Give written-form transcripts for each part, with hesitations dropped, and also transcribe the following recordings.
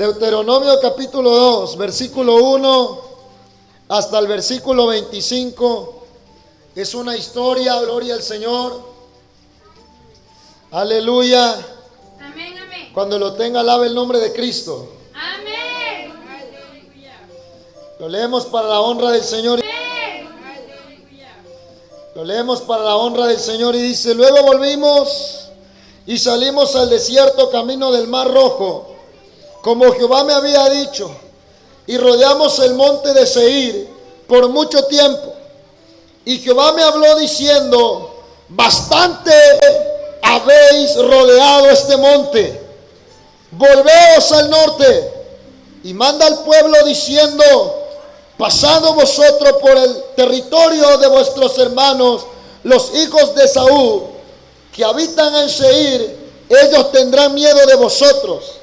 Deuteronomio capítulo 2, versículo 1 hasta el versículo 25. Es una historia, gloria al Señor. Aleluya. Amén, amén. Cuando lo tenga, alabe el nombre de Cristo. Amén. Lo leemos para la honra del Señor. Lo leemos para la honra del Señor y dice: luego volvimos y salimos al desierto camino del Mar Rojo, como Jehová me había dicho, y rodeamos el monte de Seir por mucho tiempo. Y Jehová me habló diciendo: bastante habéis rodeado este monte, volveos al norte. Y manda al pueblo diciendo: pasado vosotros por el territorio de vuestros hermanos, los hijos de Esaú, que habitan en Seir, ellos tendrán miedo de vosotros.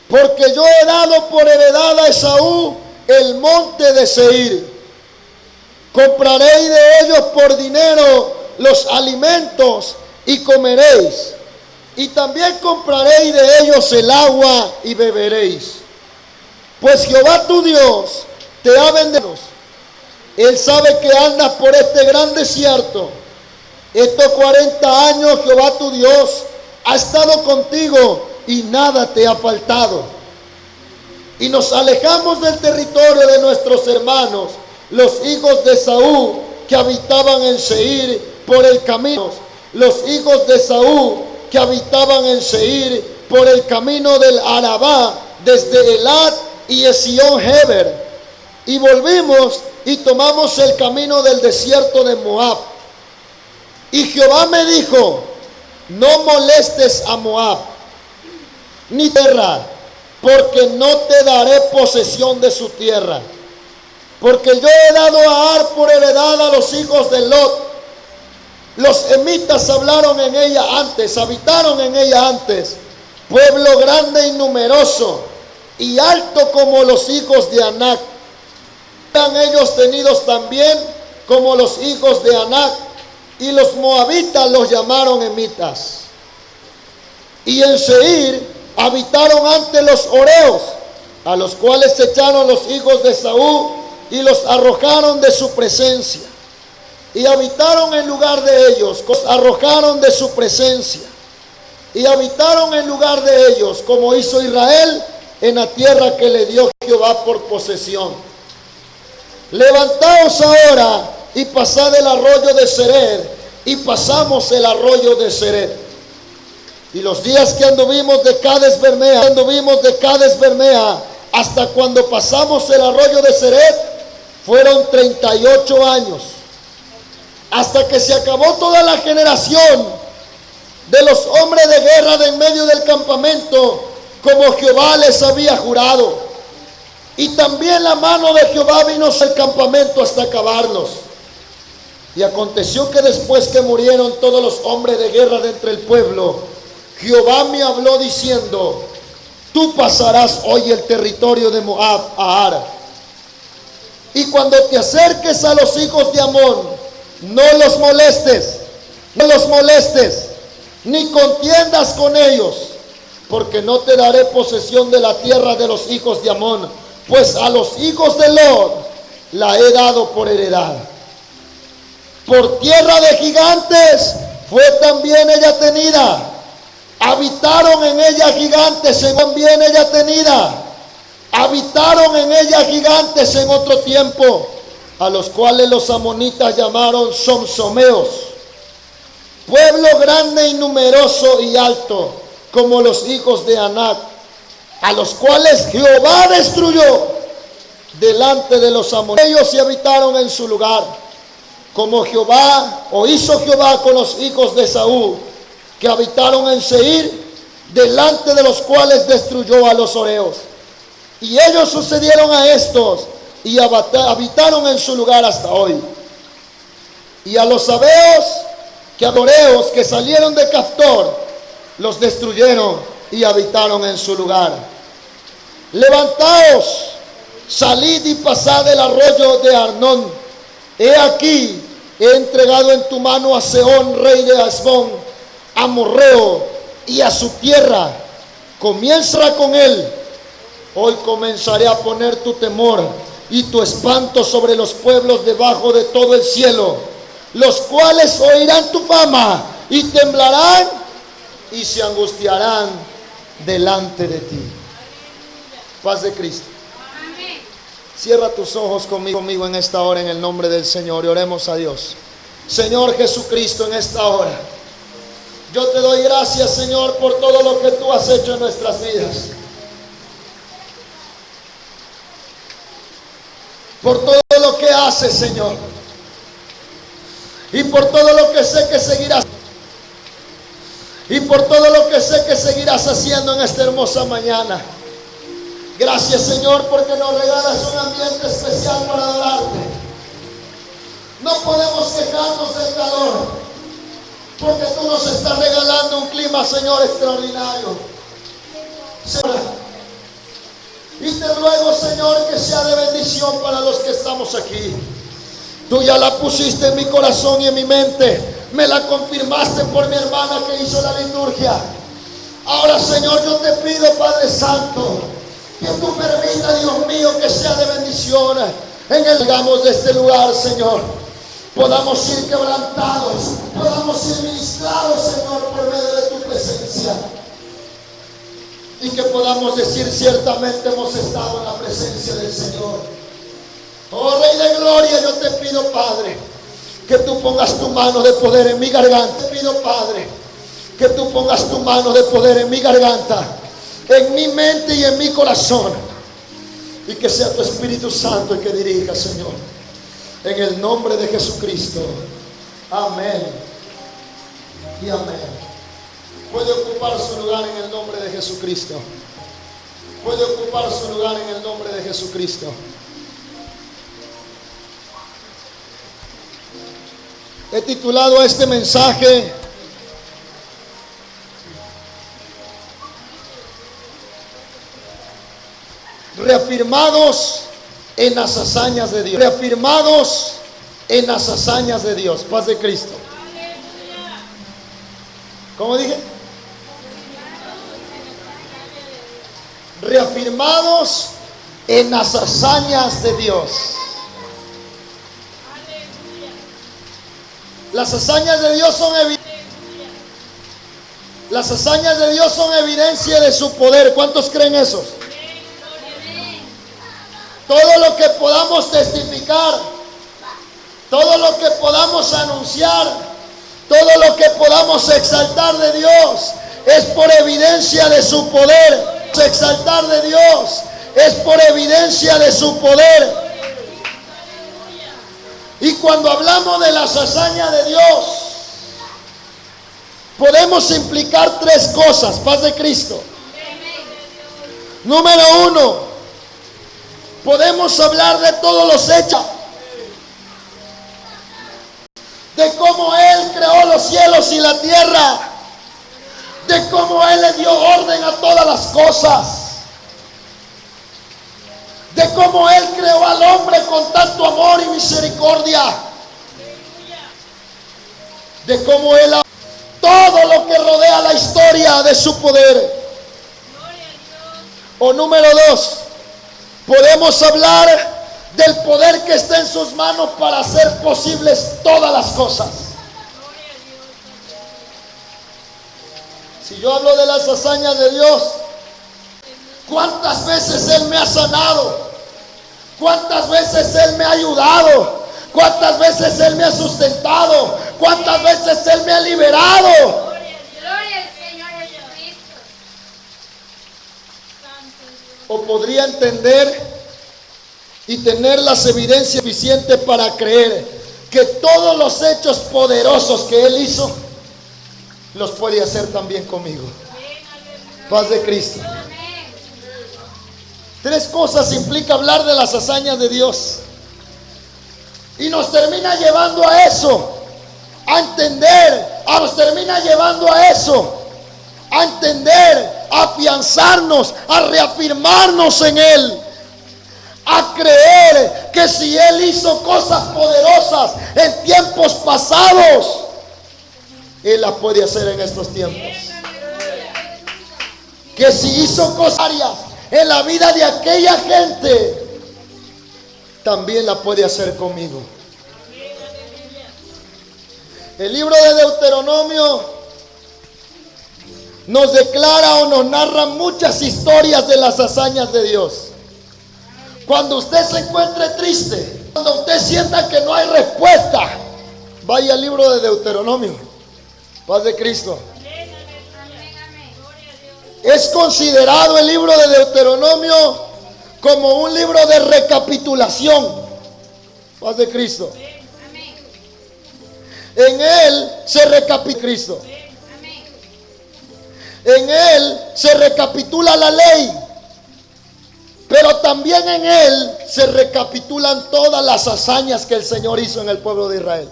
Porque yo he dado por heredad a Esaú el monte de Seir. Compraréis de ellos por dinero los alimentos y comeréis. Y también compraréis de ellos el agua y beberéis. Pues Jehová tu Dios te ha bendecido. Él sabe que andas por este gran desierto. Estos 40 años Jehová tu Dios ha estado contigo y nada te ha faltado. Y nos alejamos del territorio de nuestros hermanos, los hijos de Esaú, que habitaban en Seir por el camino. Los hijos de Esaú que habitaban en Seir por el camino del Arabá, desde Elat y Esión-Heber. Y volvimos y tomamos el camino del desierto de Moab. Y Jehová me dijo: no molestes a Moab, ni tierra, porque no te daré posesión de su tierra. Porque yo he dado a Ar por heredad a los hijos de Lot. Los emitas hablaron en ella antes, habitaron en ella antes, pueblo grande y numeroso, y alto como los hijos de Anac. Eran ellos tenidos también como los hijos de Anac, y los moabitas los llamaron emitas. Y en Seir habitaron antes los horeos, a los cuales echaron los hijos de Esaú y los arrojaron de su presencia. Y habitaron en lugar de ellos, los arrojaron de su presencia. Y habitaron en lugar de ellos, como hizo Israel en la tierra que le dio Jehová por posesión. Levantaos ahora y pasad el arroyo de Sered. Y pasamos el arroyo de Sered. Y los días que anduvimos de Cades Bermea hasta cuando pasamos el arroyo de Sered fueron 38 años. Hasta que se acabó toda la generación de los hombres de guerra de en medio del campamento, como Jehová les había jurado. Y también la mano de Jehová vino al campamento hasta acabarlos. Y aconteció que después que murieron todos los hombres de guerra de entre el pueblo, Jehová me habló diciendo: tú pasarás hoy el territorio de Moab a Ar. Y cuando te acerques a los hijos de Amón, no los molestes, ni contiendas con ellos, porque no te daré posesión de la tierra de los hijos de Amón, pues a los hijos de Lot la he dado por heredad. Por tierra de gigantes fue también ella tenida. Habitaron en ella gigantes, también ella tenida. Habitaron en ella gigantes en otro tiempo, a los cuales los amonitas llamaron somsomeos. Pueblo grande y numeroso y alto, como los hijos de Anac, a los cuales Jehová destruyó delante de los amonitas. Ellos se habitaron en su lugar, como Jehová, o hizo Jehová con los hijos de Esaú, que habitaron en Seir, delante de los cuales destruyó a los horeos. Y ellos sucedieron a estos, y habitaron en su lugar hasta hoy. Y a los sabeos, horeos que salieron de Caftor, los destruyeron y habitaron en su lugar. Levantaos, salid y pasad el arroyo de Arnón. He aquí, he entregado en tu mano a Sehón, rey de Hesbón, amorreo, y a su tierra, Comienza con Él. Hoy comenzaré a poner tu temor y tu espanto sobre los pueblos debajo de todo el cielo, los cuales oirán tu fama y temblarán y se angustiarán delante de ti. Paz de Cristo. Amén. Cierra tus ojos conmigo en esta hora en el nombre del Señor y oremos a Dios. Señor Jesucristo, en esta hora yo te doy gracias, Señor, por todo lo que tú has hecho en nuestras vidas, por todo lo que haces, Señor, y por todo lo que sé que seguirás, y por todo lo que sé que seguirás haciendo en esta hermosa mañana. Gracias, Señor, porque nos regalas un ambiente especial para adorarte. No podemos quejarnos del calor, porque tú nos estás regalando un clima, Señor, extraordinario. Señor, y te ruego, Señor, que sea de bendición para los que estamos aquí. Tú ya la pusiste en mi corazón y en mi mente. Me la confirmaste por mi hermana que hizo la liturgia. Ahora, Señor, yo te pido, Padre Santo, que tú permitas, Dios mío, que sea de bendición en el digamos de este lugar, Señor. Podamos ir quebrantados, podamos ir ministrados, Señor, por medio de tu presencia. Y que podamos decir, ciertamente hemos estado en la presencia del Señor. Oh Rey de Gloria, yo te pido, Padre, que tú pongas tu mano de poder en mi garganta. Te pido, Padre, que tú pongas tu mano de poder en mi garganta, en mi mente y en mi corazón. Y que sea tu Espíritu Santo el que dirija, Señor. En el nombre de Jesucristo. Amén. Y amén. Puede ocupar su lugar en el nombre de Jesucristo. Puede ocupar su lugar en el nombre de Jesucristo. He titulado a este mensaje Reafirmados en las hazañas de Dios. Reafirmados en las hazañas de Dios. Paz de Cristo. ¿Cómo dije? Reafirmados en las hazañas de Dios. Las hazañas de Dios son Las hazañas de Dios son evidencia de su poder. ¿Cuántos creen eso? Todo lo que podamos testificar, todo lo que podamos anunciar, todo lo que podamos exaltar de Dios es por evidencia de su poder. Exaltar de Dios es por evidencia de su poder. Y cuando hablamos de las hazañas de Dios, podemos implicar tres cosas. Paz de Cristo. Número uno, podemos hablar de todos los hechos, de cómo Él creó los cielos y la tierra, de cómo Él le dio orden a todas las cosas, de cómo Él creó al hombre con tanto amor y misericordia, de cómo Él todo lo que rodea la historia de su poder. O número dos, podemos hablar del poder que está en sus manos para hacer posibles todas las cosas. Si yo hablo de las hazañas de Dios, ¿cuántas veces Él me ha sanado? ¿Cuántas veces Él me ha ayudado? ¿Cuántas veces Él me ha sustentado? ¿Cuántas veces Él me ha liberado? Gloria al Señor Jesucristo. O podría entender y tener las evidencias suficientes para creer que todos los hechos poderosos que Él hizo los puede hacer también conmigo. Paz de Cristo. Tres cosas implica hablar de las hazañas de Dios. Y nos termina llevando a eso, a entender, nos termina llevando a eso, a entender, a afianzarnos, a reafirmarnos en Él, a creer que si Él hizo cosas poderosas en tiempos pasados, Él las puede hacer en estos tiempos. que si hizo cosas en la vida de aquella gente, también la puede hacer conmigo. El libro de Deuteronomio nos declara o nos narra muchas historias de las hazañas de Dios. Cuando usted se encuentre triste, cuando usted sienta que no hay respuesta, vaya al libro de Deuteronomio. Paz de Cristo. Es considerado el libro de Deuteronomio como un libro de recapitulación. Paz de Cristo. En él se recapitula Cristo. En él se recapitula la ley, pero también en él se recapitulan todas las hazañas que el Señor hizo en el pueblo de Israel.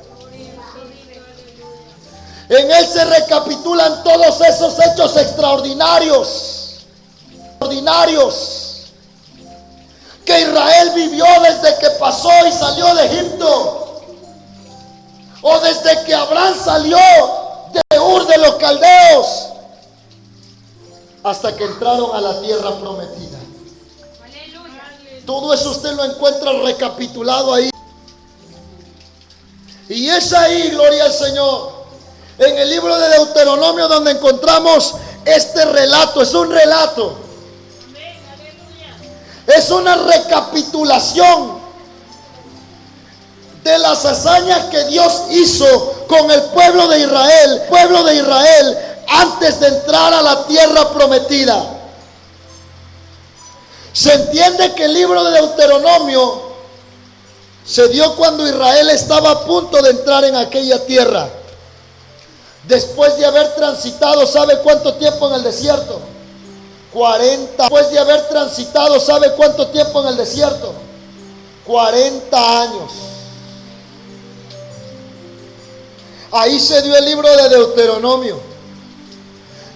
En él se recapitulan todos esos hechos extraordinarios que Israel vivió desde que pasó y salió de Egipto, o desde que Abraham salió de Ur de los Caldeos hasta que entraron a la tierra prometida. Todo eso usted lo encuentra recapitulado ahí. Y es ahí, gloria al Señor, en el libro de Deuteronomio, donde encontramos este relato. Es un relato, es una recapitulación de las hazañas que Dios hizo con el pueblo de Israel, antes de entrar a la tierra prometida. Se entiende que el libro de Deuteronomio se dio cuando Israel estaba a punto de entrar en aquella tierra, después de haber transitado, ¿sabe cuánto tiempo en el desierto? 40. Después de haber transitado, ¿sabe cuánto tiempo en el desierto? 40 años. Ahí se dio el libro de Deuteronomio.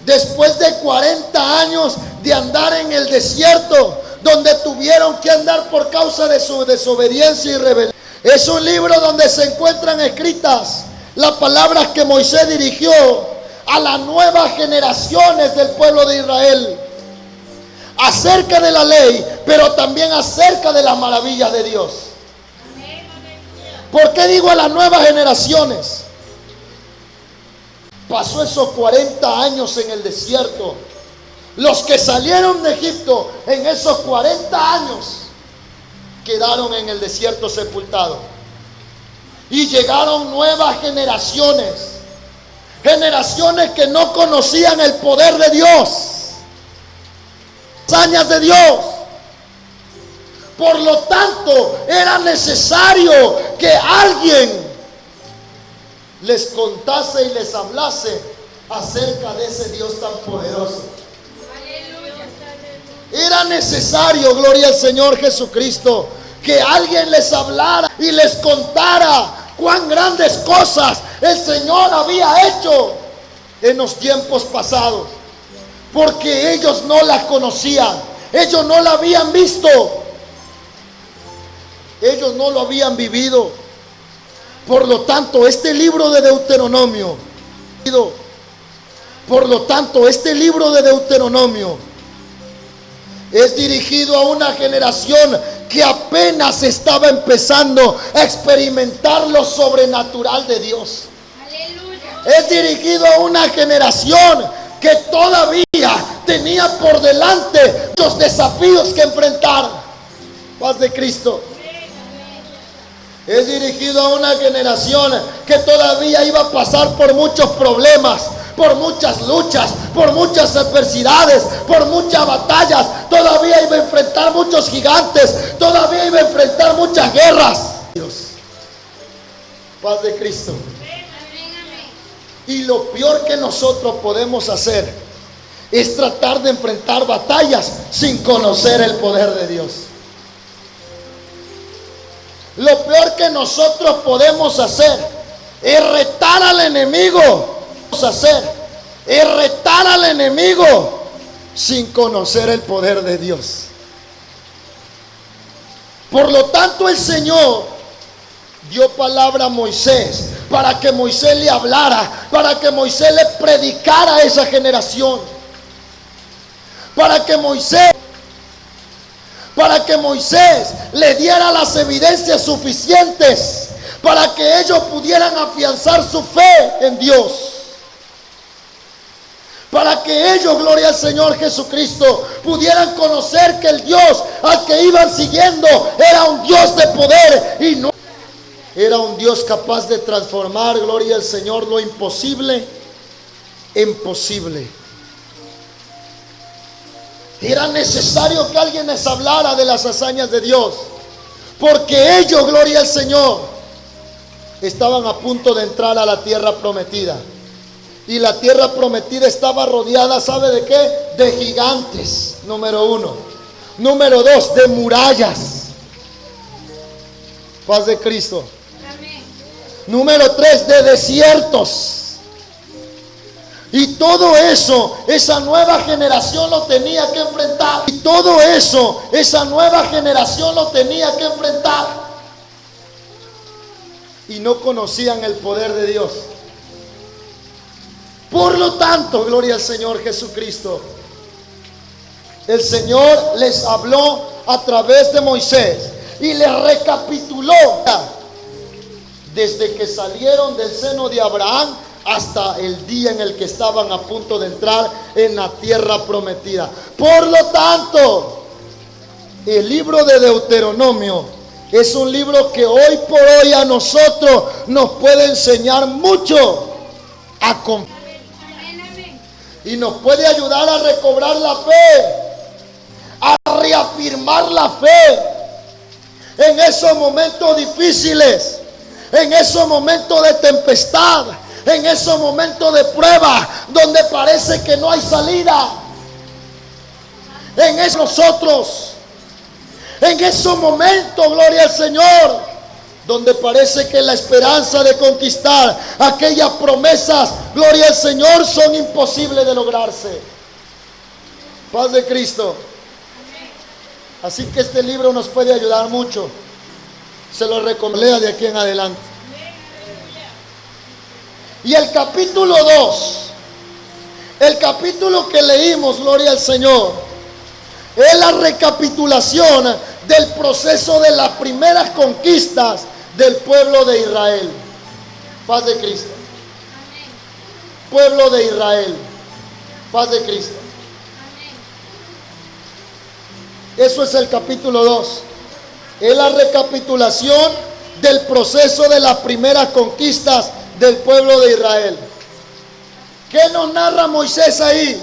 Después de 40 años de andar en el desierto, donde tuvieron que andar por causa de su desobediencia y rebelión. Es un libro donde se encuentran escritas las palabras que Moisés dirigió a las nuevas generaciones del pueblo de Israel, acerca de la ley, pero también acerca de las maravillas de Dios. ¿Por qué digo a las nuevas generaciones? Pasó esos 40 años en el desierto. Los que salieron de Egipto en esos 40 años quedaron en el desierto sepultados. Y llegaron nuevas generaciones. Generaciones que no conocían el poder de Dios, hazañas de Dios. Por lo tanto, era necesario que alguien les contase y les hablase acerca de ese Dios tan poderoso. Era necesario, gloria al Señor Jesucristo, que alguien les hablara y les contara cuán grandes cosas el Señor había hecho en los tiempos pasados, porque ellos no las conocían, ellos no la habían visto, ellos no lo habían vivido. Por lo tanto, este libro de Deuteronomio es dirigido a una generación que apenas estaba empezando a experimentar lo sobrenatural de Dios. Aleluya. Es dirigido a una generación que todavía tenía por delante los desafíos que enfrentar. Paz de Cristo. Es dirigido a una generación que todavía iba a pasar por muchos problemas, por muchas luchas, por muchas adversidades, por muchas batallas. Todavía iba a enfrentar muchos gigantes, todavía iba a enfrentar muchas guerras. Dios. Paz de Cristo. Y lo peor que nosotros podemos hacer es tratar de enfrentar batallas sin conocer el poder de Dios. Lo peor que nosotros podemos hacer es retar al enemigo. Es retar al enemigo sin conocer el poder de Dios. Por lo tanto, el Señor dio palabra a Moisés para que Moisés le hablara, para que Moisés le predicara a esa generación, para que Moisés le diera las evidencias suficientes para que ellos pudieran afianzar su fe en Dios. Para que ellos, gloria al Señor Jesucristo, pudieran conocer que el Dios al que iban siguiendo era un Dios de poder y no era un Dios capaz de transformar, gloria al Señor, lo imposible en posible. Era necesario que alguien les hablara de las hazañas de Dios, porque ellos, gloria al Señor, estaban a punto de entrar a la tierra prometida. Y la tierra prometida estaba rodeada, ¿sabe de qué? De gigantes, número uno. Número dos, de murallas. Paz de Cristo. Amén. Número tres, de desiertos. Y todo eso, esa nueva generación lo tenía que enfrentar. Y todo eso, esa nueva generación lo tenía que enfrentar. Y no conocían el poder de Dios. Por lo tanto, gloria al Señor Jesucristo, el Señor les habló a través de Moisés y les recapituló desde que salieron del seno de Abraham hasta el día en el que estaban a punto de entrar en la tierra prometida. Por lo tanto, el libro de Deuteronomio es un libro que hoy por hoy a nosotros nos puede enseñar mucho a confiar. Y nos puede ayudar a recobrar la fe, a reafirmar la fe en esos momentos difíciles, en esos momentos de tempestad, en esos momentos de prueba donde parece que no hay salida. En esos momentos, gloria al Señor, donde parece que la esperanza de conquistar aquellas promesas, gloria al Señor, son imposibles de lograrse. Paz de Cristo. Así que este libro nos puede ayudar mucho. Se lo recomiendo de aquí en adelante. Y el capítulo 2, el capítulo que leímos, gloria al Señor, es la recapitulación del proceso de las primeras conquistas del pueblo de Israel. Paz de Cristo. Pueblo de Israel. Paz de Cristo. Eso es el capítulo 2. Es la recapitulación del proceso de las primeras conquistas del pueblo de Israel. ¿Qué nos narra Moisés ahí?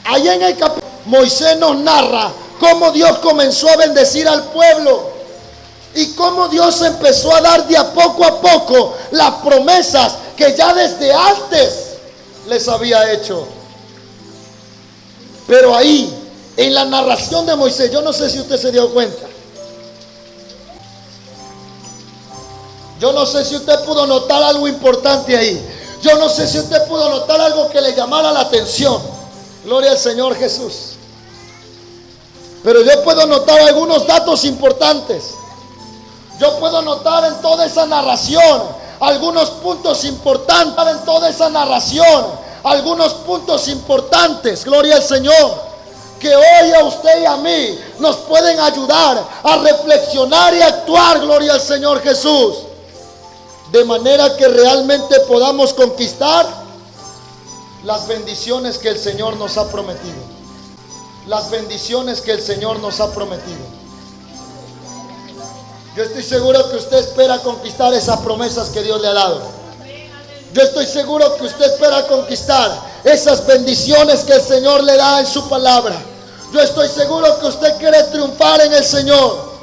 Ahí en el capítulo, Moisés nos narra cómo Dios comenzó a bendecir al pueblo y cómo Dios empezó a dar de a poco las promesas que ya desde antes les había hecho. Pero ahí, en la narración de Moisés, yo no sé si usted se dio cuenta, yo no sé si usted pudo notar algo importante ahí, yo no sé si usted pudo notar algo que le llamara la atención. Gloria al Señor Jesús. Pero yo puedo notar algunos datos importantes. Yo puedo notar en toda esa narración algunos puntos importantes. En toda esa narración algunos puntos importantes, gloria al Señor, que hoy a usted y a mí nos pueden ayudar a reflexionar y actuar, gloria al Señor Jesús, de manera que realmente podamos conquistar las bendiciones que el Señor nos ha prometido. Las bendiciones que el Señor nos ha prometido. Yo estoy seguro que usted espera conquistar esas promesas que Dios le ha dado. Yo estoy seguro que usted espera conquistar esas bendiciones que el Señor le da en su palabra. Yo estoy seguro que usted quiere triunfar en el Señor.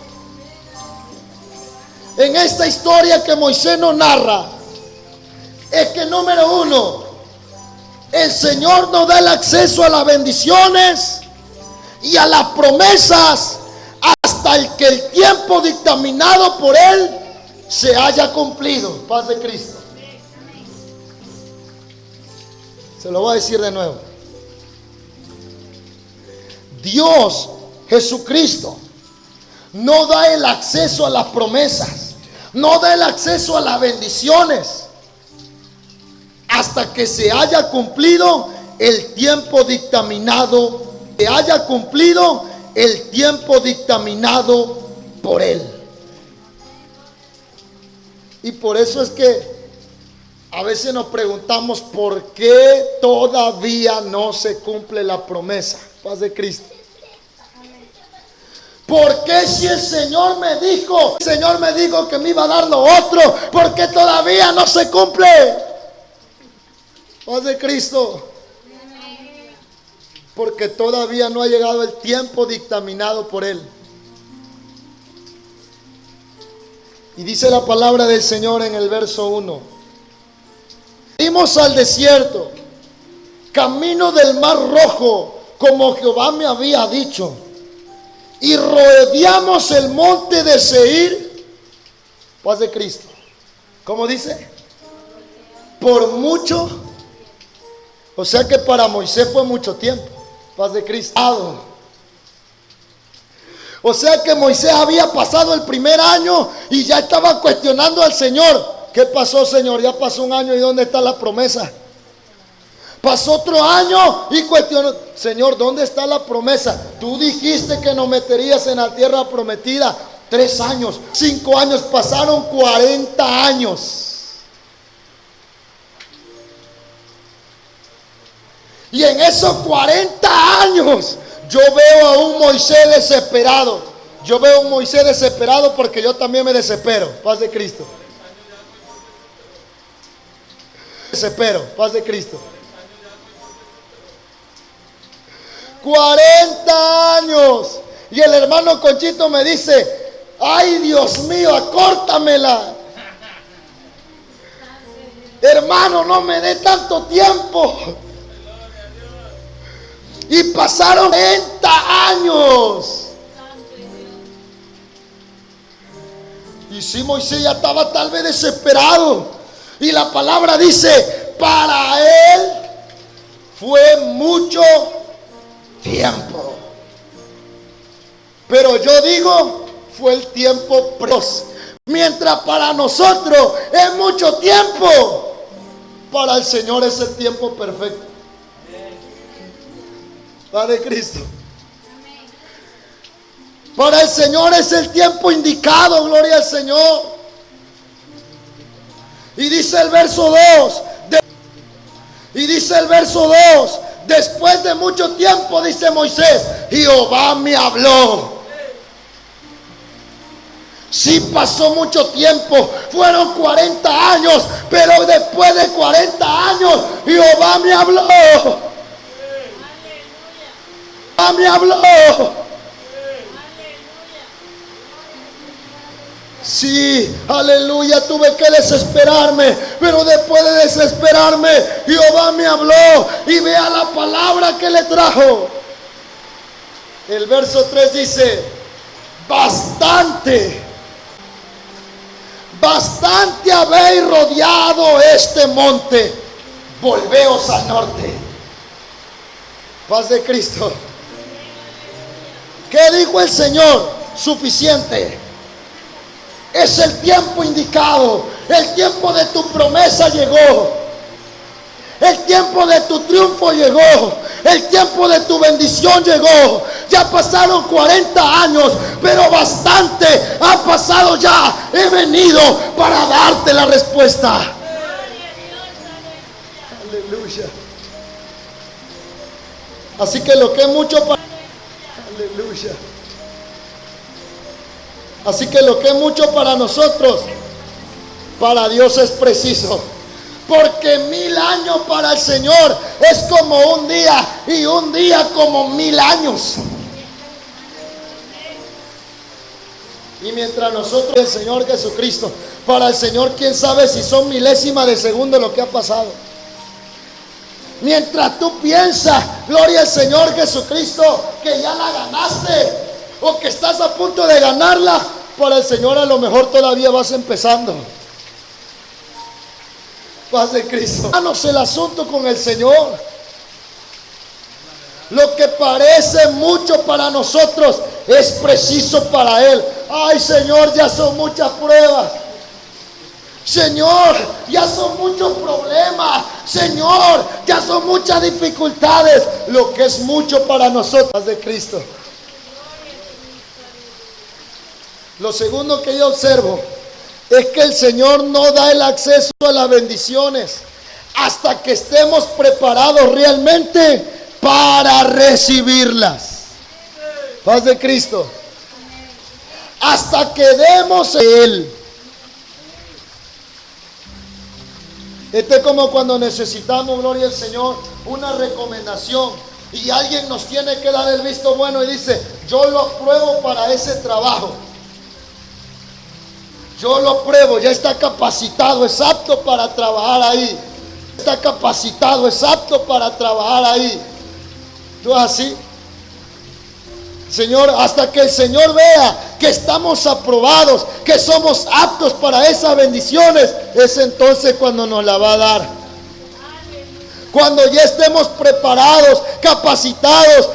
En esta historia que Moisés nos narra, es que número uno, el Señor nos da el acceso a las bendiciones y a las promesas hasta el que el tiempo dictaminado por Él se haya cumplido. Paz de Cristo. Se lo voy a decir de nuevo. Dios, Jesucristo, no da el acceso a las promesas, no da el acceso a las bendiciones hasta que se haya cumplido el tiempo dictaminado, que haya cumplido el tiempo dictaminado por Él. Y por eso es que a veces nos preguntamos por qué todavía no se cumple la promesa. Paz de Cristo. ¿Por qué si el Señor me dijo que me iba a dar lo otro, por qué todavía no se cumple? Paz de Cristo. Porque todavía no ha llegado el tiempo dictaminado por Él. Y dice la palabra del Señor en el verso 1. Fuimos al desierto, camino del mar rojo, como Jehová me había dicho. Y rodeamos el monte de Seir. Paz de Cristo. ¿Cómo dice? Por mucho. O sea que para Moisés fue mucho tiempo. Paz de Cristo. O sea que Moisés había pasado el primer año y ya estaba cuestionando al Señor. ¿Qué pasó, Señor? Ya pasó un año y ¿dónde está la promesa? Pasó otro año y cuestionó: Señor, ¿dónde está la promesa? Tú dijiste que nos meterías en la tierra prometida. 3 años, 5 años, pasaron 40 años. Y en esos 40 años yo veo a un Moisés desesperado. Yo veo a un Moisés desesperado porque yo también me desespero. Paz de Cristo. Desespero. Paz de Cristo. 40 años. Y el hermano Conchito me dice: ay, Dios mío, acórtamela. Hermano, no me dé tanto tiempo. Y pasaron 40 años. Y si Moisés ya estaba tal vez desesperado. Y la palabra dice: para él fue mucho tiempo. Pero yo digo, fue el tiempo precoz. Mientras para nosotros es mucho tiempo, para el Señor es el tiempo perfecto. Padre Cristo. Para el Señor es el tiempo indicado. Gloria al Señor. Y dice el verso 2. Después de mucho tiempo, dice Moisés, Jehová me habló. Sí, pasó mucho tiempo, fueron 40 años, pero después de 40 años, Jehová me habló. Me habló. Sí, aleluya, tuve que desesperarme, pero después de desesperarme, Jehová me habló. Y vea la palabra que le trajo. El verso 3 dice: bastante habéis rodeado este monte, volveos al norte. Paz de Cristo. ¿Qué dijo el Señor? Suficiente. Es el tiempo indicado. El tiempo de tu promesa llegó. El tiempo de tu triunfo llegó. El tiempo de tu bendición llegó. Ya pasaron 40 años, pero bastante ha pasado ya. He venido para darte la respuesta. Aleluya. Así que lo que es mucho para... Aleluya. Así que lo que es mucho para nosotros, para Dios es preciso. Porque 1000 años para el Señor es como un día, y un día como 1000 años. Y mientras nosotros, el Señor Jesucristo, para el Señor, quién sabe si son milésimas de segundo lo que ha pasado. Mientras tú piensas, gloria al Señor Jesucristo, que ya la ganaste o que estás a punto de ganarla, para el Señor a lo mejor todavía vas empezando. Paz de Cristo. Háganos el asunto con el Señor. Lo que parece mucho para nosotros es preciso para Él. Ay, Señor, ya son muchas pruebas. Señor, ya son muchos problemas. Señor, ya son muchas dificultades. Lo que es mucho para nosotros de Cristo. Lo segundo que yo observo es que el Señor no da el acceso a las bendiciones hasta que estemos preparados realmente para recibirlas. Paz de Cristo. Hasta que demos de Él. Este es como cuando necesitamos, gloria al Señor, una recomendación y alguien nos tiene que dar el visto bueno y dice: yo lo apruebo para ese trabajo. Yo lo apruebo, ya está capacitado, es apto para trabajar ahí. Está capacitado, es apto para trabajar ahí. ¿Tú así? Señor, hasta que el Señor vea que estamos aprobados, que somos aptos para esas bendiciones, es entonces cuando nos la va a dar. Cuando ya estemos preparados, capacitados,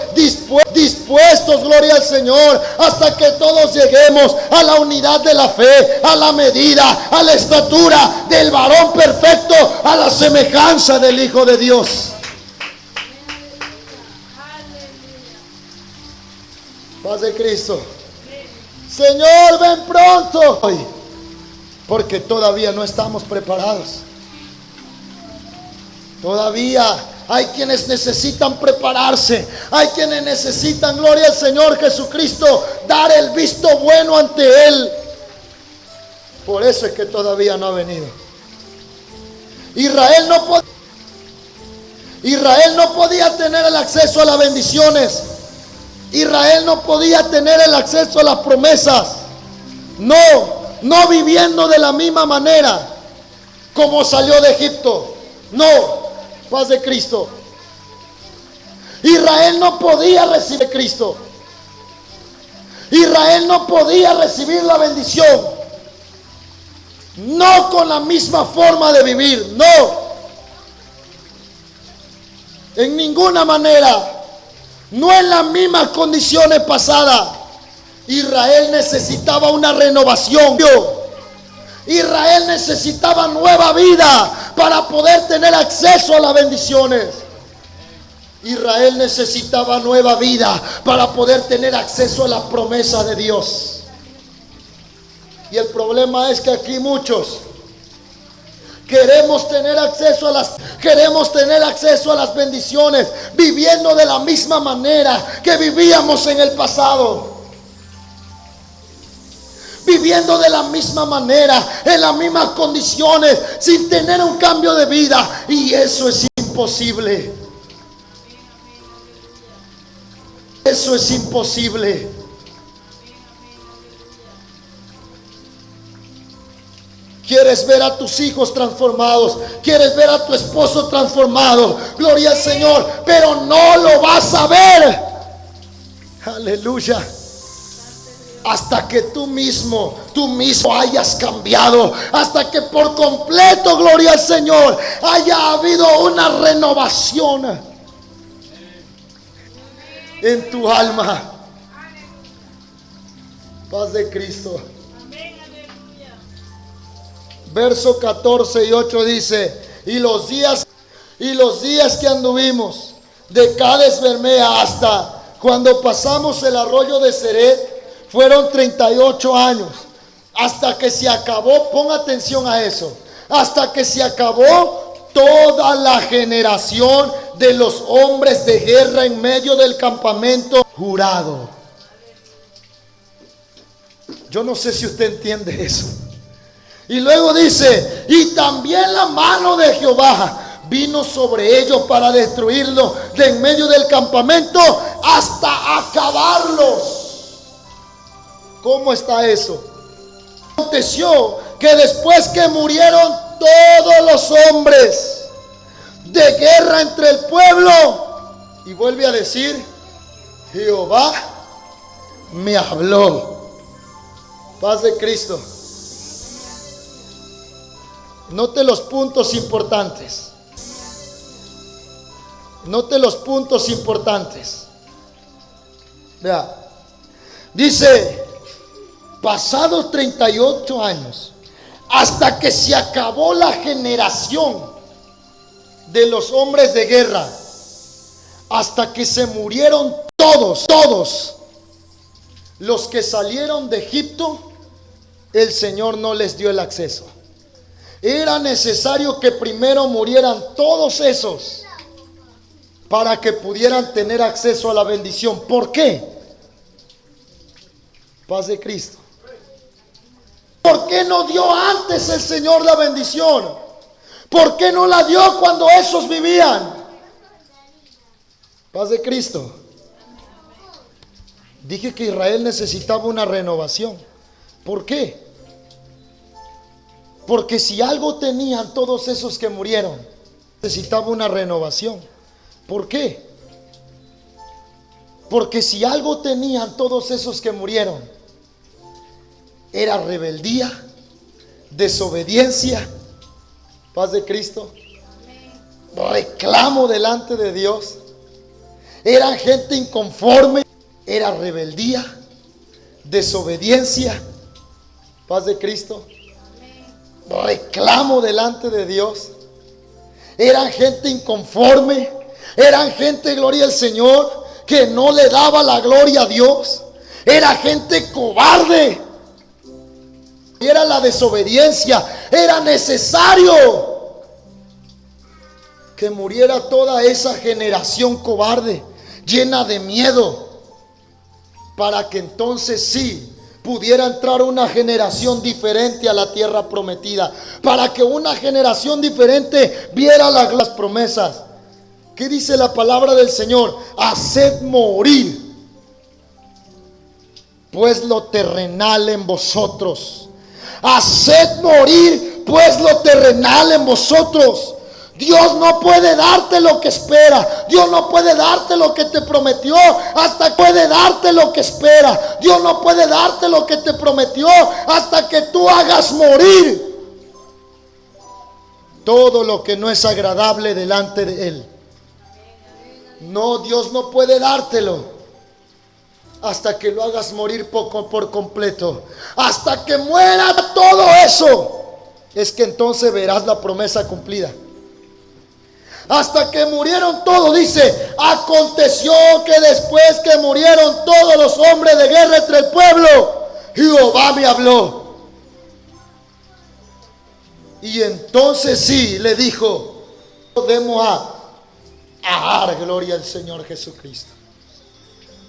dispuestos, gloria al Señor, hasta que todos lleguemos a la unidad de la fe, a la medida, a la estatura del varón perfecto, a la semejanza del Hijo de Dios. Paz de Cristo. Señor, ven pronto. Porque todavía no estamos preparados. Todavía hay quienes necesitan prepararse. Hay quienes necesitan, gloria al Señor Jesucristo, dar el visto bueno ante Él. Por eso es que todavía no ha venido. Israel no podía tener el acceso a las bendiciones. Israel no podía tener el acceso a las promesas. No viviendo de la misma manera como salió de Egipto. No. Paz de Cristo. Israel no podía recibir a Cristo. Israel no podía recibir la bendición. No con la misma forma de vivir. No. En ninguna manera. No en las mismas condiciones pasadas. Israel necesitaba una renovación. Israel necesitaba nueva vida para poder tener acceso a las bendiciones. Israel necesitaba nueva vida para poder tener acceso a las promesas de Dios. Y el problema es que aquí muchos queremos tener acceso a las bendiciones, viviendo de la misma manera que vivíamos en el pasado. Viviendo de la misma manera, en las mismas condiciones, sin tener un cambio de vida. Y eso es imposible. Eso es imposible. Quieres ver a tus hijos transformados, quieres ver a tu esposo transformado, gloria al Señor, pero no lo vas a ver. Aleluya. Hasta que tú mismo hayas cambiado, hasta que por completo, gloria al Señor, haya habido una renovación en tu alma. Paz de Cristo. Verso 14 y 8 dice: y los días que anduvimos de Cades Bermea hasta cuando pasamos el arroyo de Ceret, fueron 38 años, hasta que se acabó, pon atención a eso, hasta que se acabó toda la generación de los hombres de guerra en medio del campamento jurado. Yo no sé si usted entiende eso. Y luego dice: y también la mano de Jehová vino sobre ellos para destruirlos de en medio del campamento hasta acabarlos. ¿Cómo está eso? Aconteció que después que murieron todos los hombres de guerra entre el pueblo, y vuelve a decir: Jehová me habló. Paz de Cristo. Note los puntos importantes. Note los puntos importantes. Vea. Dice: pasados 38 años, hasta que se acabó la generación de los hombres de guerra, hasta que se murieron todos los que salieron de Egipto, el Señor no les dio el acceso. Era necesario que primero murieran todos esos para que pudieran tener acceso a la bendición. ¿Por qué? Paz de Cristo. ¿Por qué no dio antes el Señor la bendición? ¿Por qué no la dio cuando esos vivían? Paz de Cristo. Dije que Israel necesitaba una renovación. ¿Por qué? Porque si algo tenían todos esos que murieron, necesitaba una renovación. ¿Por qué? Porque si algo tenían todos esos que murieron, era rebeldía, desobediencia, paz de Cristo, reclamo delante de Dios. Eran gente inconforme, era rebeldía, desobediencia, paz de Cristo, reclamo delante de Dios. Eran gente inconforme, eran gente, gloria al Señor, que no le daba la gloria a Dios. Era gente cobarde. Y era la desobediencia. Era necesario que muriera toda esa generación cobarde, llena de miedo, para que entonces sí pudiera entrar una generación diferente a la tierra prometida, para que una generación diferente viera las promesas. ¿Qué dice la palabra del Señor? Haced morir pues lo terrenal en vosotros. Haced morir pues lo terrenal en vosotros. Dios no puede darte lo que espera. Dios no puede darte lo que te prometió hasta que puede darte lo que espera. Dios no puede darte lo que te prometió hasta que tú hagas morir todo lo que no es agradable delante de Él. No, Dios no puede dártelo hasta que lo hagas morir por completo. Hasta que muera todo eso, es que entonces verás la promesa cumplida. Hasta que murieron todos, dice, aconteció que después que murieron todos los hombres de guerra entre el pueblo, Jehová me habló. Y entonces sí, le dijo, podemos dar gloria al Señor Jesucristo.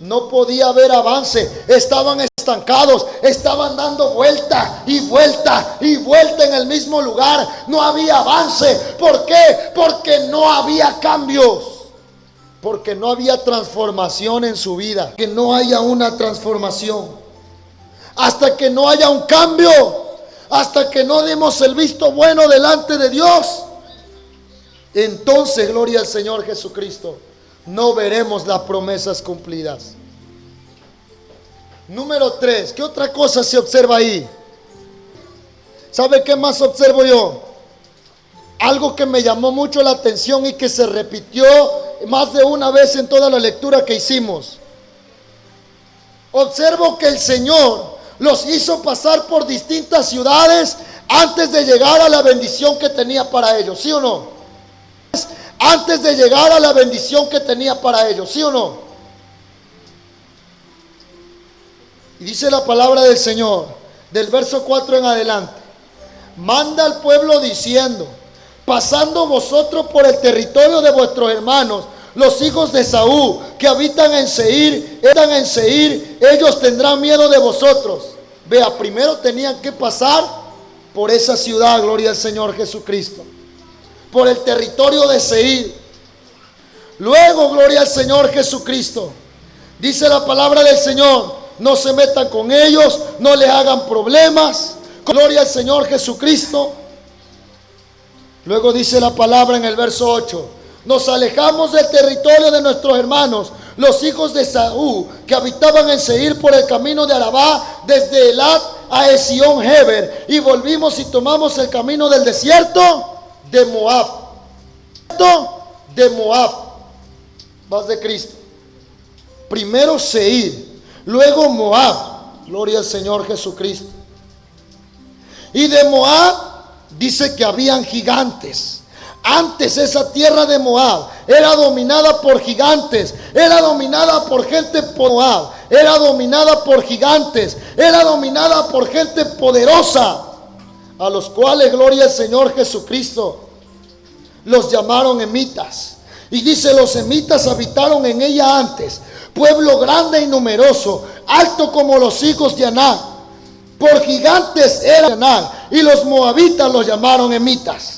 No podía haber avance, estaban estancados, estaban dando vuelta y vuelta y vuelta en el mismo lugar. No había avance. ¿Por qué? Porque no había cambios, porque no había transformación en su vida. Que no haya una transformación, hasta que no haya un cambio, hasta que no demos el visto bueno delante de Dios, entonces, gloria al Señor Jesucristo, no veremos las promesas cumplidas. Número 3, ¿qué otra cosa se observa ahí? ¿Sabe qué más observo yo? Algo que me llamó mucho la atención y que se repitió más de una vez en toda la lectura que hicimos. Observo que el Señor los hizo pasar por distintas ciudades antes de llegar a la bendición que tenía para ellos, ¿sí o no? Antes de llegar a la bendición que tenía para ellos, ¿sí o no? Y dice la palabra del Señor, del verso 4 en adelante: manda al pueblo diciendo, pasando vosotros por el territorio de vuestros hermanos, los hijos de Esaú, que habitan en Seir, ellos tendrán miedo de vosotros. Vea, primero tenían que pasar por esa ciudad, gloria al Señor Jesucristo, por el territorio de Seir. Luego, gloria al Señor Jesucristo, dice la palabra del Señor, no se metan con ellos, no les hagan problemas, gloria al Señor Jesucristo. Luego dice la palabra en el verso 8, nos alejamos del territorio de nuestros hermanos, los hijos de Esaú, que habitaban en Seir por el camino de Arabá, desde Elat a Esión Heber, y volvimos y tomamos el camino del desierto de Moab. De Moab, paz de Cristo. Primero Seir, luego Moab, gloria al Señor Jesucristo. Y de Moab dice que habían gigantes. Antes esa tierra de Moab era dominada por gigantes, era dominada por gente por Moab, era dominada por gigantes, era dominada por gente poderosa, a los cuales, gloria al Señor Jesucristo, los llamaron emitas. Y dice, los emitas habitaron en ella antes, pueblo grande y numeroso, alto como los hijos de Anak. Por gigantes eran Anak, y los moabitas los llamaron emitas.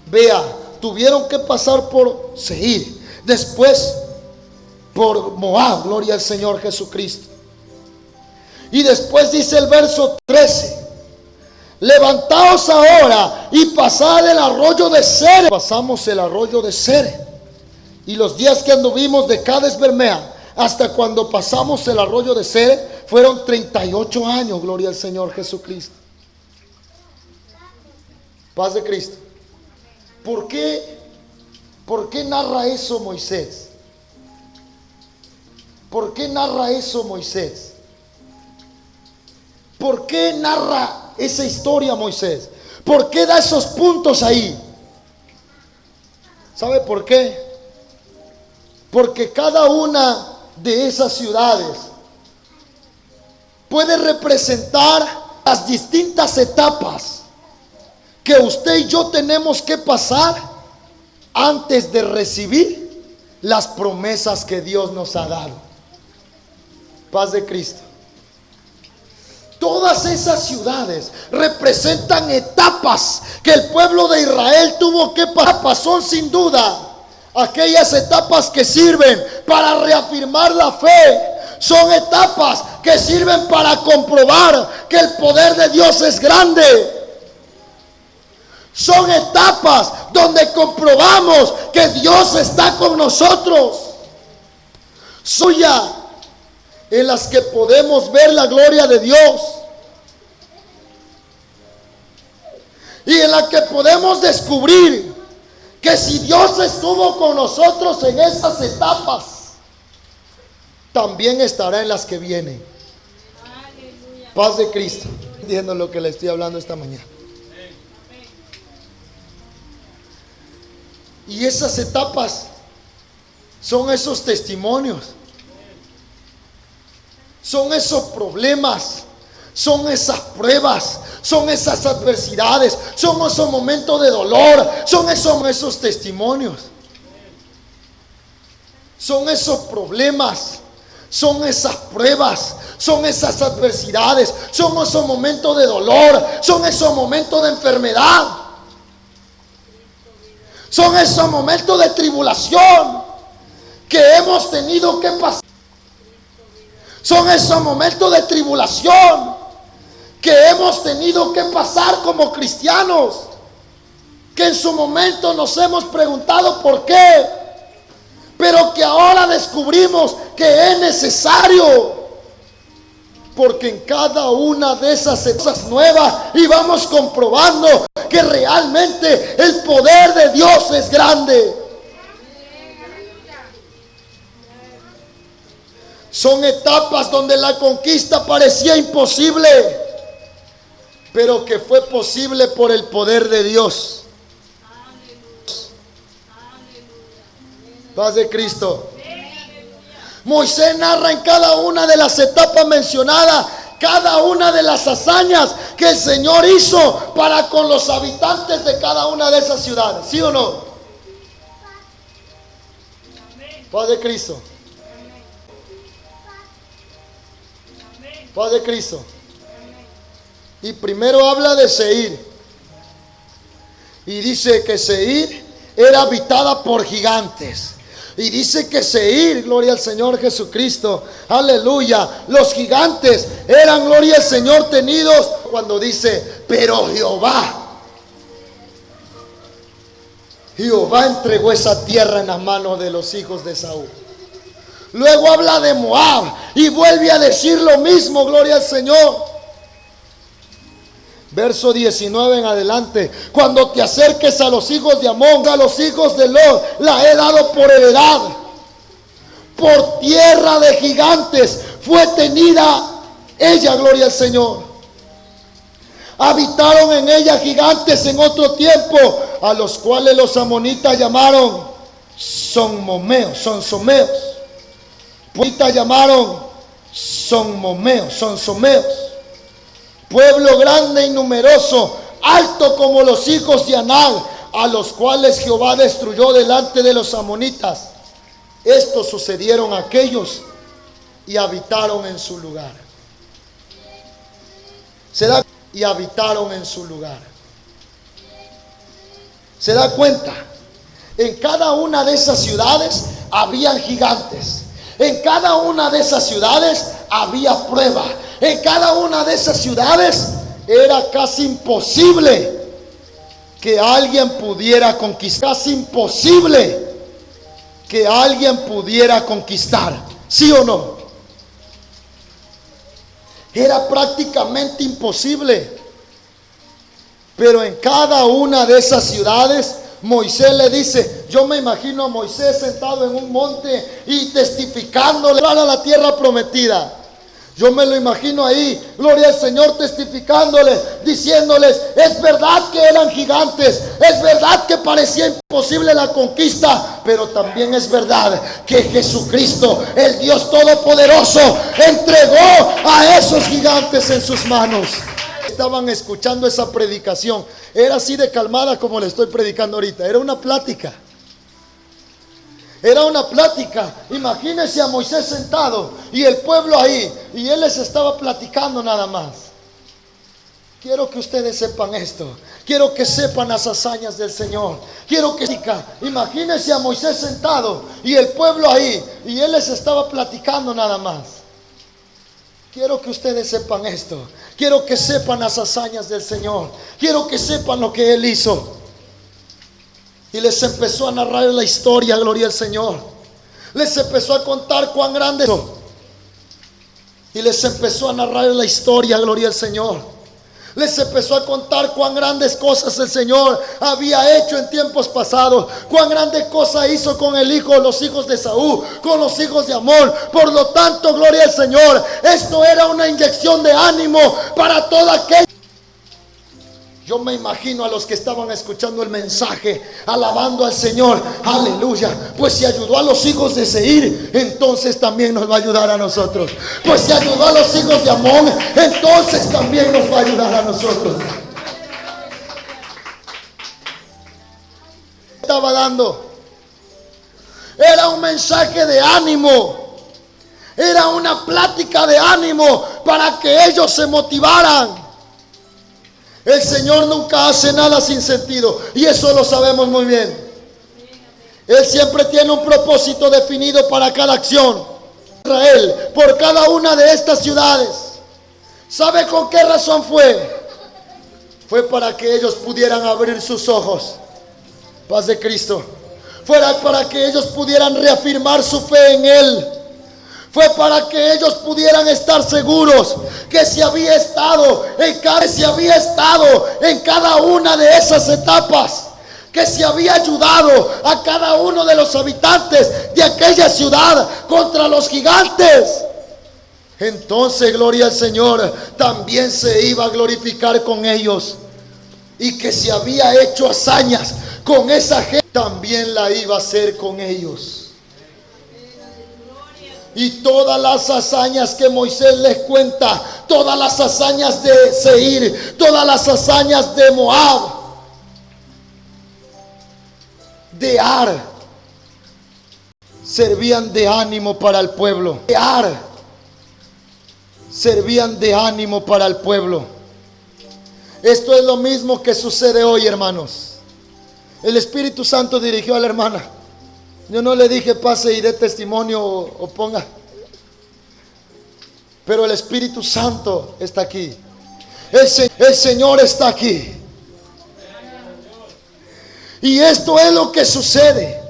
Vea, tuvieron que pasar por Seir, después por Moab, gloria al Señor Jesucristo. Y después dice el verso 13: levantaos ahora y pasad el arroyo de Sere. Pasamos el arroyo de Sere. Y los días que anduvimos de Cades Bermea hasta cuando pasamos el arroyo de Sere fueron 38 años, gloria al Señor Jesucristo. Paz de Cristo. ¿Por qué narra eso Moisés? ¿Por qué narra eso Moisés? ¿Por qué narra esa historia Moisés? ¿Por qué da esos puntos ahí? ¿Sabe por qué? Porque cada una de esas ciudades puede representar las distintas etapas que usted y yo tenemos que pasar antes de recibir las promesas que Dios nos ha dado. Paz de Cristo. Todas esas ciudades representan etapas que el pueblo de Israel tuvo que pasar. Son sin duda aquellas etapas que sirven para reafirmar la fe. Son etapas que sirven para comprobar que el poder de Dios es grande. Son etapas donde comprobamos que Dios está con nosotros. Suya, en las que podemos ver la gloria de Dios. Y en la que podemos descubrir que si Dios estuvo con nosotros en esas etapas, también estará en las que vienen. Paz de Cristo. Entiendo lo que le estoy hablando esta mañana. Y esas etapas son esos testimonios, son esos problemas, son esas pruebas, son esas adversidades, son esos momentos de dolor, son esos testimonios, son esos problemas, son esas pruebas, son esas adversidades, son esos momentos de dolor, son esos momentos de enfermedad. Son esos momentos de tribulación que hemos tenido que pasar. Son esos momentos de tribulación que hemos tenido que pasar como cristianos, que en su momento nos hemos preguntado por qué, pero que ahora descubrimos que es necesario. Porque en cada una de esas cosas nuevas y vamos comprobando que realmente el poder de Dios es grande. Son etapas donde la conquista parecía imposible, pero que fue posible por el poder de Dios. Paz de Cristo. Moisés narra en cada una de las etapas mencionadas cada una de las hazañas que el Señor hizo para con los habitantes de cada una de esas ciudades. ¿Sí o no? Paz de Cristo. Paz de Cristo. Y primero habla de Seir. Y dice que Seir era habitada por gigantes. Y dice que Seir, gloria al Señor Jesucristo, aleluya, los gigantes eran, gloria al Señor, tenidos. Cuando dice, pero Jehová entregó esa tierra en las manos de los hijos de Saúl. Luego habla de Moab y vuelve a decir lo mismo, gloria al Señor. Verso 19 en adelante: cuando te acerques a los hijos de Amón, a los hijos de Lot, la he dado por heredad. Por tierra de gigantes fue tenida ella, gloria al Señor. Habitaron en ella gigantes en otro tiempo, a los cuales los amonitas llamaron sonsomeos. Pueblo grande y numeroso, alto como los hijos de Anán, a los cuales Jehová destruyó delante de los amonitas. Estos sucedieron a aquellos y habitaron en su lugar. Y habitaron en su lugar. ¿Se da cuenta? En cada una de esas ciudades habían gigantes. En cada una de esas ciudades había prueba. En cada una de esas ciudades era casi imposible que alguien pudiera conquistar. Casi imposible que alguien pudiera conquistar. ¿Sí o no? Era prácticamente imposible. Pero en cada una de esas ciudades, Moisés le dice, yo me imagino a Moisés sentado en un monte y testificándole a la tierra prometida. Yo me lo imagino ahí, gloria al Señor, testificándoles, diciéndoles, es verdad que eran gigantes, es verdad que parecía imposible la conquista, pero también es verdad que Jesucristo, el Dios Todopoderoso, entregó a esos gigantes en sus manos. Estaban escuchando esa predicación, era así de calmada como le estoy predicando ahorita, era una plática. Era una plática. Imagínense a Moisés sentado y el pueblo ahí, y él les estaba platicando nada más. Quiero que ustedes sepan esto. Quiero que sepan las hazañas del Señor. Quiero que imagínense a Moisés sentado y el pueblo ahí, y él les estaba platicando nada más. Quiero que ustedes sepan esto. Quiero que sepan las hazañas del Señor. Quiero que sepan lo que él hizo. Y les empezó a narrar la historia, gloria al Señor. Les empezó a contar cuán grande. Y les empezó a narrar la historia, gloria al Señor. Les empezó a contar cuán grandes cosas el Señor había hecho en tiempos pasados. Cuán grandes cosas hizo con los hijos de Saúl, con los hijos de Amón. Por lo tanto, gloria al Señor, esto era una inyección de ánimo para toda aquella. Yo me imagino a los que estaban escuchando el mensaje, alabando al Señor, aleluya. Pues si ayudó a los hijos de Seir, entonces también nos va a ayudar a nosotros. Pues si ayudó a los hijos de Amón, entonces también nos va a ayudar a nosotros. Estaba dando, era un mensaje de ánimo, era una plática de ánimo para que ellos se motivaran. El Señor nunca hace nada sin sentido, y eso lo sabemos muy bien. Él siempre tiene un propósito definido para cada acción. Israel, por cada una de estas ciudades, ¿sabe con qué razón fue? Fue para que ellos pudieran abrir sus ojos. Paz de Cristo. Fue para que ellos pudieran reafirmar su fe en Él. Fue para que ellos pudieran estar seguros que si había estado en cada una de esas etapas, que si había ayudado a cada uno de los habitantes de aquella ciudad contra los gigantes, entonces, gloria al Señor, también se iba a glorificar con ellos. Y que si había hecho hazañas con esa gente, también la iba a hacer con ellos. Y todas las hazañas que Moisés les cuenta, todas las hazañas de Seir, todas las hazañas de Moab, de Ar, servían de ánimo para el pueblo. De Ar, servían de ánimo para el pueblo. Esto es lo mismo que sucede hoy, hermanos. El Espíritu Santo dirigió a la hermana. Yo no le dije pase y dé testimonio o ponga. Pero el Espíritu Santo está aquí. El Señor está aquí. Y esto es lo que sucede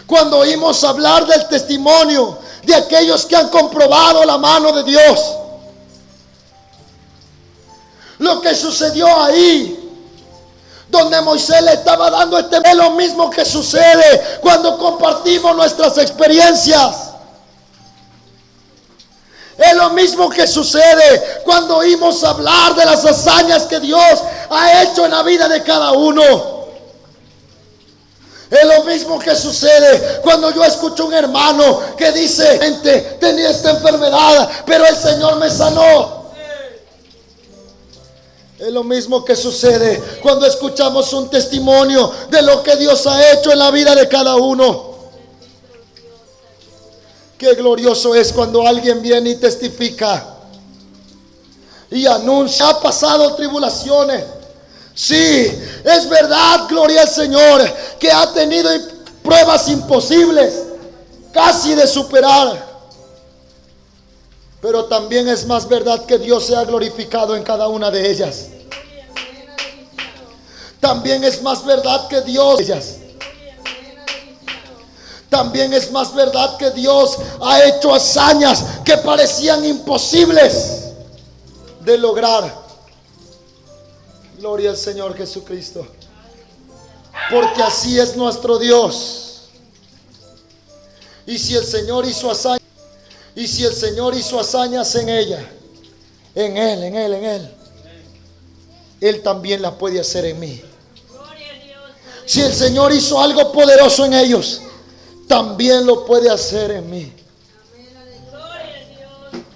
cuando oímos hablar del testimonio de aquellos que han comprobado la mano de Dios. Lo que sucedió ahí, donde Moisés le estaba dando es lo mismo que sucede cuando compartimos nuestras experiencias. Es lo mismo que sucede cuando oímos hablar de las hazañas que Dios ha hecho en la vida de cada uno. Es lo mismo que sucede cuando yo escucho un hermano que dice: gente, tenía esta enfermedad, pero el Señor me sanó. Es lo mismo que sucede cuando escuchamos un testimonio de lo que Dios ha hecho en la vida de cada uno. Qué glorioso es cuando alguien viene y testifica y anuncia: ha pasado tribulaciones. Sí, es verdad, gloria al Señor, que ha tenido pruebas imposibles, casi de superar. Pero también es más verdad que Dios se ha glorificado en cada una de ellas. También es más verdad que Dios También es más verdad que Dios ha hecho hazañas que parecían imposibles de lograr. Gloria al Señor Jesucristo. Porque así es nuestro Dios. Y si el Señor hizo hazañas, en ella, en Él, Él también las puede hacer en mí. Si el Señor hizo algo poderoso en ellos, también lo puede hacer en mí.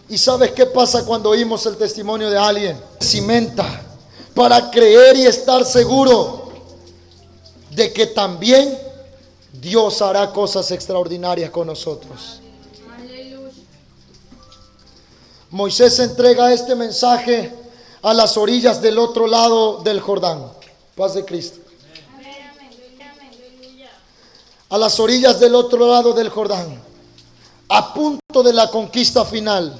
¿Y sabes qué pasa cuando oímos el testimonio de alguien? Cimenta para creer y estar seguro de que también Dios hará cosas extraordinarias con nosotros. Moisés entrega este mensaje a las orillas del otro lado del Jordán. Paz de Cristo. A las orillas del otro lado del Jordán, a punto de la conquista final.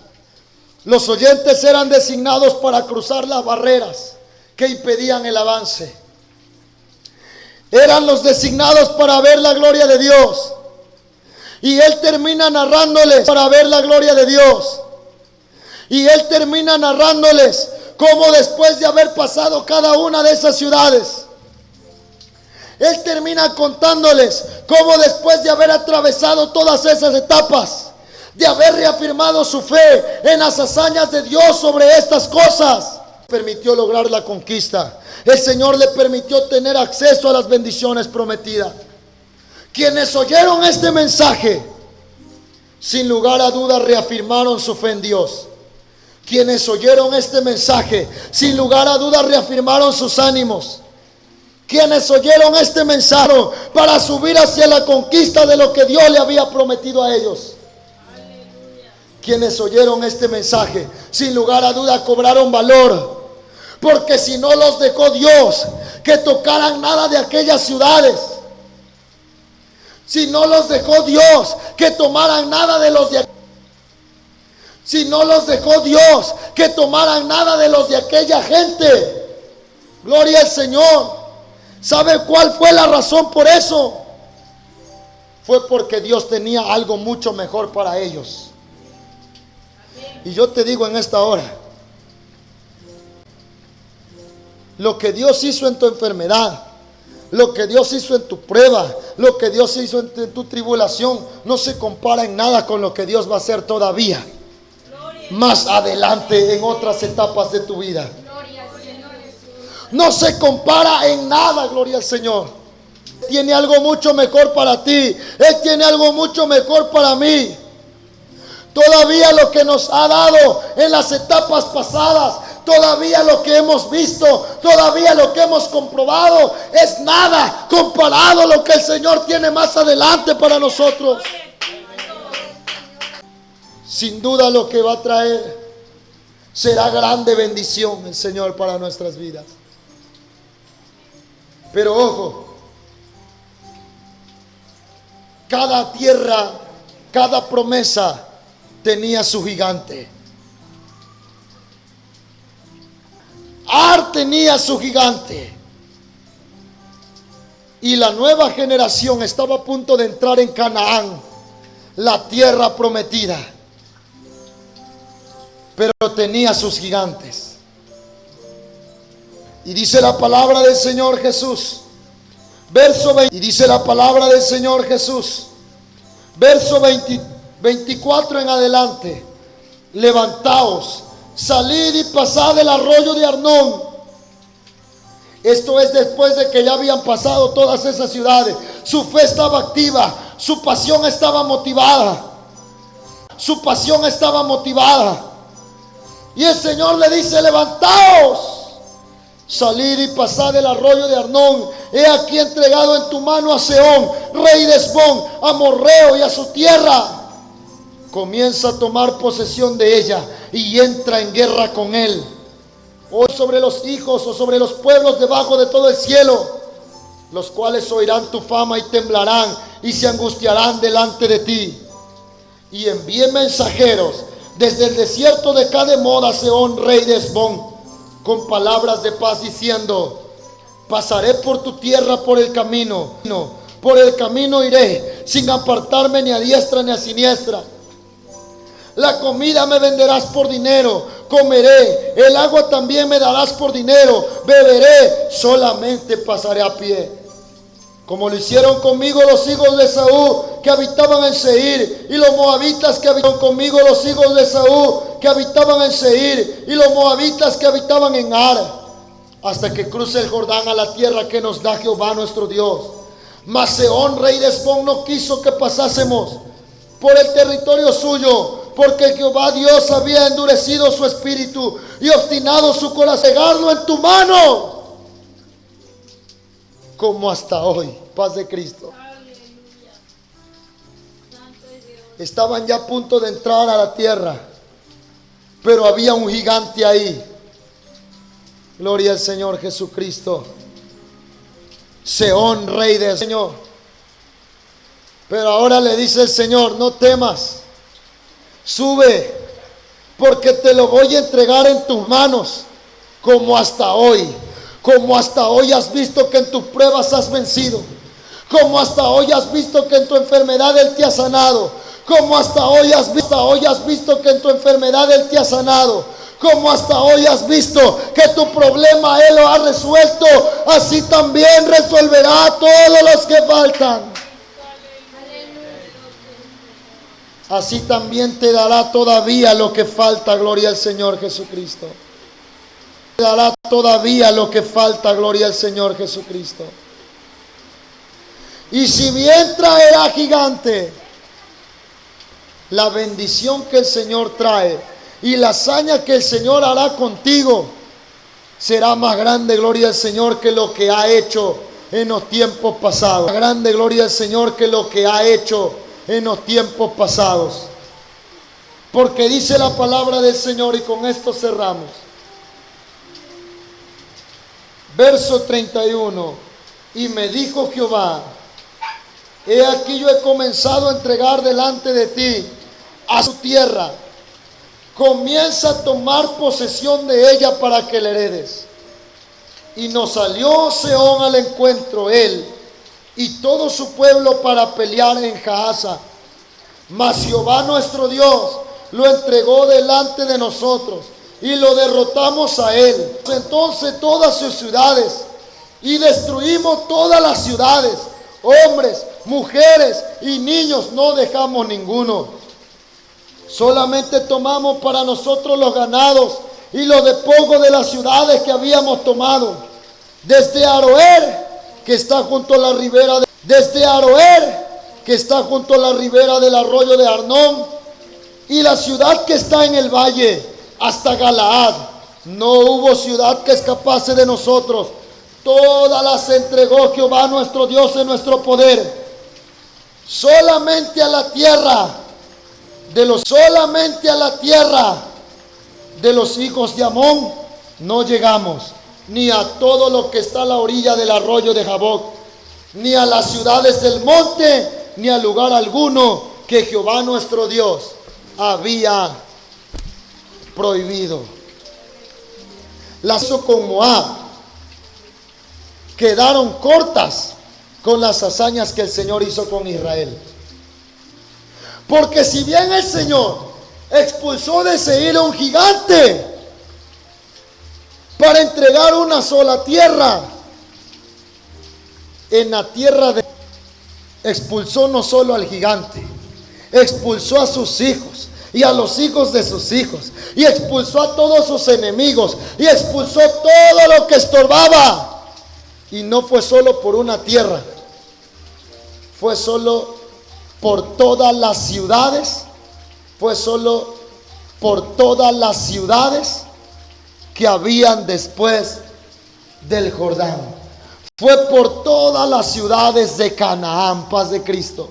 Los oyentes eran designados para cruzar las barreras que impedían el avance. Eran los designados para ver la gloria de Dios. Y Él termina narrándoles para ver la gloria de Dios. Y Él termina narrándoles cómo después de haber pasado cada una de esas ciudades, Él termina contándoles cómo después de haber atravesado todas esas etapas, de haber reafirmado su fe en las hazañas de Dios sobre estas cosas, permitió lograr la conquista. El Señor le permitió tener acceso a las bendiciones prometidas. Quienes oyeron este mensaje, sin lugar a dudas reafirmaron su fe en Dios. Quienes oyeron este mensaje, sin lugar a dudas reafirmaron sus ánimos. Quienes oyeron este mensaje para subir hacia la conquista de lo que Dios le había prometido a ellos. Quienes oyeron este mensaje, sin lugar a duda cobraron valor. Porque si no los dejó Dios que tocaran nada de aquellas ciudades, si no los dejó Dios que tomaran nada de los de, si no los dejó Dios que tomaran nada de los de aquella gente, gloria al Señor. ¿Sabe cuál fue la razón por eso? Fue porque Dios tenía algo mucho mejor para ellos. Y yo te digo en esta hora, lo que Dios hizo en tu enfermedad, lo que Dios hizo en tu prueba, lo que Dios hizo en tu tribulación, no se compara en nada con lo que Dios va a hacer todavía más adelante en otras etapas de tu vida. No se compara en nada, gloria al Señor. Tiene algo mucho mejor para ti. Él tiene algo mucho mejor para mí. Todavía lo que nos ha dado en las etapas pasadas, todavía lo que hemos visto, todavía lo que hemos comprobado, es nada comparado a lo que el Señor tiene más adelante para nosotros. Sin duda lo que va a traer será grande bendición el Señor para nuestras vidas. Pero ojo, cada tierra, cada promesa tenía su gigante. Ar tenía su gigante. Y la nueva generación estaba a punto de entrar en Canaán, la tierra prometida. Pero tenía sus gigantes. Y dice la palabra del Señor Jesús, verso 20, y dice la palabra del Señor Jesús, verso 24 en adelante. levantaos, salid y pasad el arroyo de Arnón. Esto es después de que ya habían pasado todas esas ciudades. Su fe estaba activa, su pasión estaba motivada. Su pasión estaba motivada. Y el Señor le dice: levantaos, salid y pasad el arroyo de Arnón. He aquí entregado en tu mano a Sehón, rey de Hesbón, amorreo, y a su tierra. Comienza a tomar posesión de ella y entra en guerra con él. Hoy sobre los hijos o sobre los pueblos debajo de todo el cielo, los cuales oirán tu fama y temblarán y se angustiarán delante de ti. Y envié mensajeros desde el desierto de Cademón a Sehón, rey de Hesbón, con palabras de paz, diciendo: pasaré por tu tierra por el camino iré, sin apartarme ni a diestra ni a siniestra. La comida me venderás por dinero, comeré, el agua también me darás por dinero, beberé, solamente pasaré a pie. Como lo hicieron conmigo los hijos de Esaú que habitaban en Seir, y los moabitas que habitaban conmigo los hijos de Esaú que habitaban en Seir, y los moabitas que habitaban en Ar, hasta que cruce el Jordán a la tierra que nos da Jehová nuestro Dios. Mas Sehón, rey de Hesbón, no quiso que pasásemos por el territorio suyo, porque Jehová Dios había endurecido su espíritu y obstinado su corazón, cegarlo en tu mano, como hasta hoy. Paz de Cristo. Estaban ya a punto de entrar a la tierra, pero había un gigante ahí. Gloria al Señor Jesucristo. Sehón, rey del Señor. Pero ahora le dice el Señor: no temas, sube, porque te lo voy a entregar en tus manos, como hasta hoy. Como hasta hoy has visto que en tus pruebas has vencido. Como hasta hoy has visto que en tu enfermedad Él te ha sanado. Como hasta hoy has visto que en tu enfermedad Él te ha sanado. Como hasta hoy has visto que tu problema Él lo ha resuelto, así también resolverá a todos los que faltan. Así también te dará todavía lo que falta, gloria al Señor Jesucristo. Te dará todavía lo que falta, gloria al Señor Jesucristo. Y si bien traerá gigante, la bendición que el Señor trae y la hazaña que el Señor hará contigo será más grande, gloria al Señor, que lo que ha hecho en los tiempos pasados. Más grande, gloria al Señor, que lo que ha hecho en los tiempos pasados. Porque dice la palabra del Señor, y con esto cerramos. Verso 31. Y me dijo Jehová: he aquí yo he comenzado a entregar delante de ti a su tierra. Comienza a tomar posesión de ella para que la heredes. Y nos salió Sehón al encuentro, él y todo su pueblo, para pelear en Jahaza. Mas Jehová nuestro Dios lo entregó delante de nosotros y lo derrotamos a él. Entonces todas sus ciudades, y destruimos todas las ciudades, hombres, mujeres y niños, no dejamos ninguno. Solamente tomamos para nosotros los ganados y los despojos de las ciudades que habíamos tomado. Desde Aroer, que está junto a la ribera del arroyo de Arnón, y la ciudad que está en el valle, hasta Galaad. No hubo ciudad que escapase de nosotros. Todas las entregó Jehová nuestro Dios en nuestro poder. Solamente a la tierra de los hijos de Amón no llegamos, ni a todo lo que está a la orilla del arroyo de Jaboc, ni a las ciudades del monte, ni a lugar alguno que Jehová nuestro Dios había prohibido. Lazo con Moab quedaron cortas con las hazañas que el Señor hizo con Israel. Porque si bien el Señor expulsó de Seir a un gigante para entregar una sola tierra, en la tierra expulsó no solo al gigante, expulsó a sus hijos, y a los hijos de sus hijos, y expulsó a todos sus enemigos, y expulsó todo lo que estorbaba. Y no fue solo por una tierra, fue solo por todas las ciudades, fue solo por todas las ciudades que habían después del Jordán. Fue por todas las ciudades de Canaán, paz de Cristo.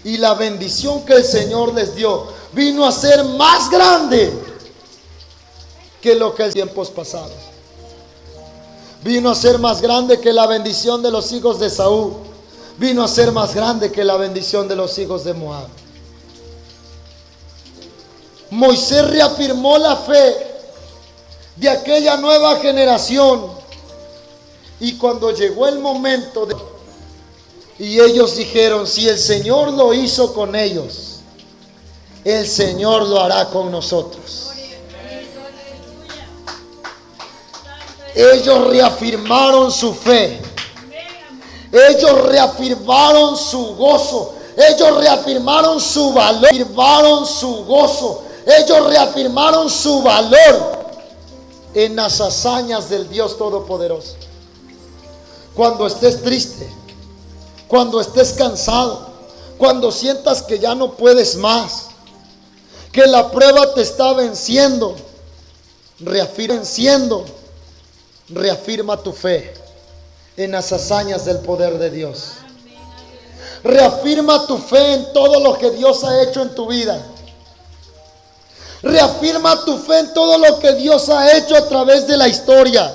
Y la bendición que el Señor les dio vino a ser más grande que lo que en tiempos pasados. Vino a ser más grande que la bendición de los hijos de Saúl. Vino a ser más grande que la bendición de los hijos de Moab. Moisés reafirmó la fe de aquella nueva generación. Y cuando llegó el momento y ellos dijeron, si el Señor lo hizo con ellos, el Señor lo hará con nosotros. Ellos reafirmaron su fe. Ellos reafirmaron su gozo. Ellos reafirmaron su valor. Reafirmaron su gozo. Ellos reafirmaron su valor en las hazañas del Dios Todopoderoso. Cuando estés triste, cuando estés cansado, cuando sientas que ya no puedes más, que la prueba te está venciendo, reafirma tu fe en las hazañas del poder de Dios. Reafirma tu fe en todo lo que Dios ha hecho en tu vida. Reafirma tu fe en todo lo que Dios ha hecho a través de la historia.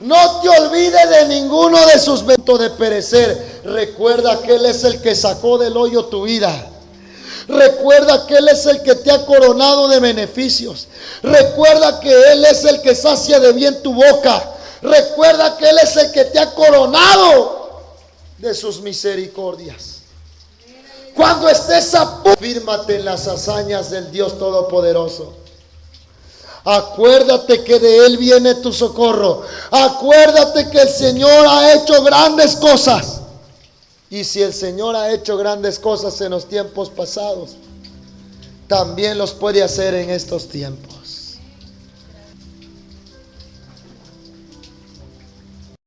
No te olvides de ninguno de sus eventos de perecer. Recuerda que Él es el que sacó del hoyo tu vida. Recuerda que Él es el que te ha coronado de beneficios. Recuerda que Él es el que sacia de bien tu boca. Recuerda que Él es el que te ha coronado de sus misericordias. Cuando estés a punto, fírmate en las hazañas del Dios Todopoderoso. Acuérdate que de Él viene tu socorro. Acuérdate que el Señor ha hecho grandes cosas. Y si el Señor ha hecho grandes cosas en los tiempos pasados, también los puede hacer en estos tiempos.